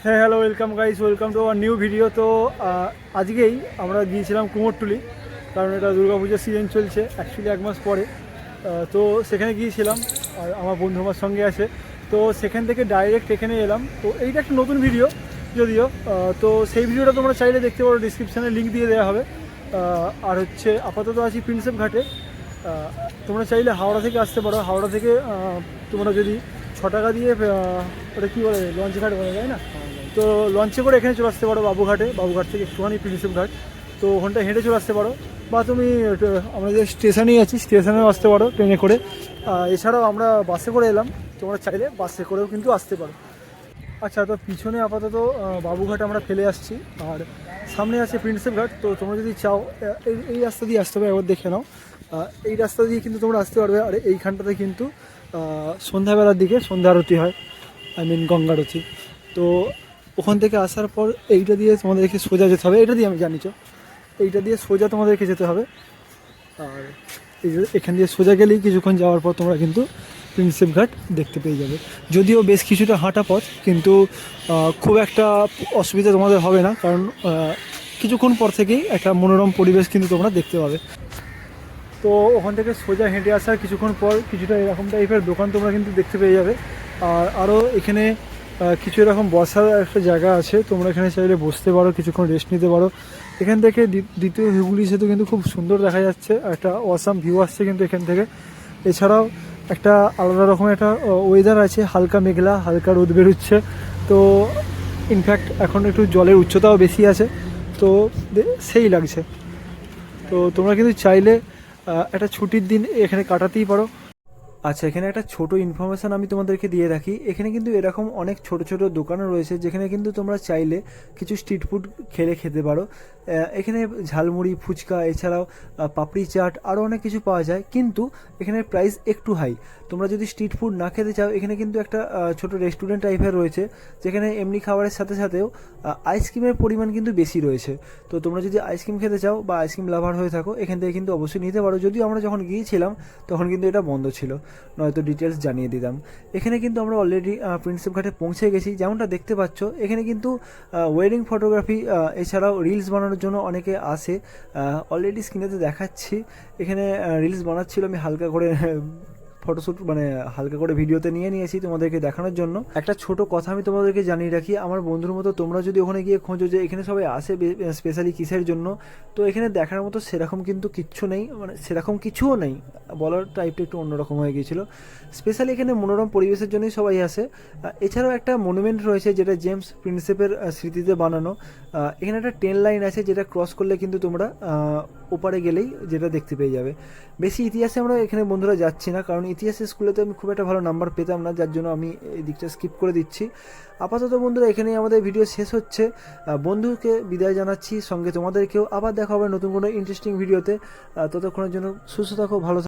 হ্যাঁ hello welcome guys, welcome to our new video. তো আজকেই আমরা গিয়েছিলাম কুমোরটুলি, কারণ এটা দুর্গাপূজার সিজন চলছে অ্যাকচুয়ালি 1 মাস পরে। তো সেখানে গিয়েছিলাম, আর আমার বন্ধু আমার সঙ্গে আছে। তো সেখান থেকে ডাইরেক্ট এখানে এলাম। তো এইটা একটা নতুন ভিডিও যদিও, তো সেই ভিডিওটা তোমরা চাইলে দেখতে পারো, ডিসক্রিপশানে লিঙ্ক দিয়ে দেওয়া হবে। আর হচ্ছে আপাতত আছি প্রিন্সেপ ঘাটে। তোমরা চাইলে হাওড়া থেকে আসতে পারো। হাওড়া থেকে তোমরা যদি 6 টাকা দিয়ে ওটা কী বলে, লঞ্চ ঘাট বলে, তাই না? তো লঞ্চে করে এখানে চলে আসতে পারো বাবুঘাটে। বাবুঘাট থেকে একটুখানি প্রিন্সেপ ঘাট, তো ওখানটা হেঁটে চলে আসতে পারো। বা তুমি আমরা যে স্টেশনেই আছি স্টেশনেও আসতে পারো ট্রেনে করে। এছাড়াও আমরা বাসে করে এলাম, তোমরা চাইলে বাসে করেও কিন্তু আসতে পারো। আচ্ছা, তো পিছনে আপাতত বাবুঘাট আমরা ফেলে আসছি, আর সামনে আছে প্রিন্সেপ ঘাট। তো তোমরা যদি চাও এই রাস্তা দিয়ে আসতে হবে, একবার দেখে নাও। এই রাস্তা দিয়ে কিন্তু তোমরা আসতে পারবে। আর এইখানটাতে কিন্তু সন্ধ্যাবেলার দিকে সন্ধ্যা আরতি হয়, গঙ্গা আরতি। তো ওখান থেকে আসার পর এইটা দিয়ে তোমাদেরকে সোজা যেতে হবে। এটা দিয়ে আমি জানিছো, এইটা দিয়ে সোজা তোমাদেরকে যেতে হবে। আর এখান দিয়ে সোজা গেলেই কিছুক্ষণ যাওয়ার পর তোমরা কিন্তু প্রিন্সেপ ঘাট দেখতে পেয়ে যাবে। যদিও বেশ কিছুটা হাঁটা পথ, কিন্তু খুব একটা অসুবিধা তোমাদের হবে না, কারণ কিছুক্ষণ পর থেকেই একটা মনোরম পরিবেশ কিন্তু তোমরা দেখতে পাবে। তো ওখান থেকে সোজা হেঁটে আসার কিছুক্ষণ পর কিছুটা এরকম টাইপের দোকান তোমরা কিন্তু দেখতে পেয়ে যাবে। আর আরও এখানে কিছু এরকম বসার একটা জায়গা আছে, তোমরা এখানে চাইলে বসতে পারো, কিছুক্ষণ রেস্ট নিতে পারো। এখান থেকে দ্বিতীয় হুগলি সেতু কিন্তু খুব সুন্দর দেখা যাচ্ছে, একটা অসাম ভিউ আসছে কিন্তু এখান থেকে। এছাড়াও একটা আলাদা রকমের একটা ওয়েদার আছে, হালকা মেঘলা, হালকা রোদ বেরোচ্ছে। তো ইনফ্যাক্ট এখন একটু জলের উচ্চতাও বেশি আছে, তো সেই লাগছে। তো তোমরা কিন্তু চাইলে একটা ছুটির দিন এখানে কাটাতেই পারো। আচ্ছা, এখানে একটা ছোট ইনফরমেশান আমি তোমাদেরকে দিয়ে রাখি। এখানে কিন্তু এরকম অনেক ছোট ছোট দোকানও রয়েছে, যেখানে কিন্তু তোমরা চাইলে কিছু স্ট্রিট ফুড খেতে পারো। এখানে ঝালমুড়ি, ফুচকা, এছাড়াও পাপড়ি চাট, আরও অনেক কিছু পাওয়া যায়, কিন্তু এখানে প্রাইস একটু হাই। তোমরা যদি স্ট্রিট ফুড না খেতে চাও, এখানে কিন্তু একটা ছোট রেস্টুরেন্ট টাইপের রয়েছে, যেখানে এমনি খাবারের সাথে সাথেও আইসক্রিমের পরিমাণ কিন্তু বেশি রয়েছে। তো তোমরা যদি আইসক্রিম খেতে চাও বা আইসক্রিম লাভার হয়ে থাকো, এখান থেকে কিন্তু অবশ্যই নিতে পারো। যদিও আমরা যখন গিয়েছিলাম তখন কিন্তু এটা বন্ধ ছিল, নয়তো ডিটেলস জানিয়ে দিতাম। এখানে কিন্তু আমরা অলরেডি প্রিন্সেপ ঘাটে পৌঁছে গেছি। যেমনটা দেখতে পাচ্ছ, এখানে কিন্তু ওয়েডিং ফটোগ্রাফি এছাড়াও রিলস বানানোর জন্য অনেকে আসে। অলরেডি স্ক্রিনেতে দেখাচ্ছি, এখানে রিলস বানাচ্ছিল, আমি হালকা করে ফটোশ্যুট হালকা করে ভিডিওতে নিয়ে নিয়েছি তোমাদেরকে দেখানোর জন্য। একটা ছোট কথা আমি তোমাদেরকে জানিয়ে রাখি, আমার বন্ধুর মতো তোমরা যদি ওখানে গিয়ে খোঁজো যে এখানে সবাই আসে স্পেশালি কিসের জন্য, তো এখানে দেখার মতো সেরকম কিন্তু কিচ্ছু নেই, সেরকম কিছুও নেই, বলার টাইপটা একটু অন্যরকম হয়ে গিয়েছিলো। স্পেশালি এখানে মনোরম পরিবেশের জন্যই সবাই আসে। এছাড়াও একটা মনুমেন্ট রয়েছে, যেটা জেমস প্রিন্সেপের স্মৃতিতে বানানো। এখানে একটা ট্রেন লাইন আছে, যেটা ক্রস করলে কিন্তু তোমরা ওপারে গেলেই যেটা দেখতে পেয়ে যাবে। বেশি ইতিহাসে আমরা এখানে বন্ধুরা যাচ্ছি না, কারণ ইতিহাসের স্কুলেতে আমি খুব একটা ভালো নাম্বার পেতাম না, যার জন্য আমি এই দিকটা স্কিপ করে দিচ্ছি। আপাতত বন্ধুরা এখানেই আমাদের ভিডিও শেষ হচ্ছে। বন্ধুকে বিদায় জানাচ্ছি, সঙ্গে তোমাদেরকেও। আবার দেখা হবে নতুন কোনো ইন্টারেস্টিং ভিডিওতে। ততক্ষণের জন্য সুস্থ থাকো, ভালো থাকো।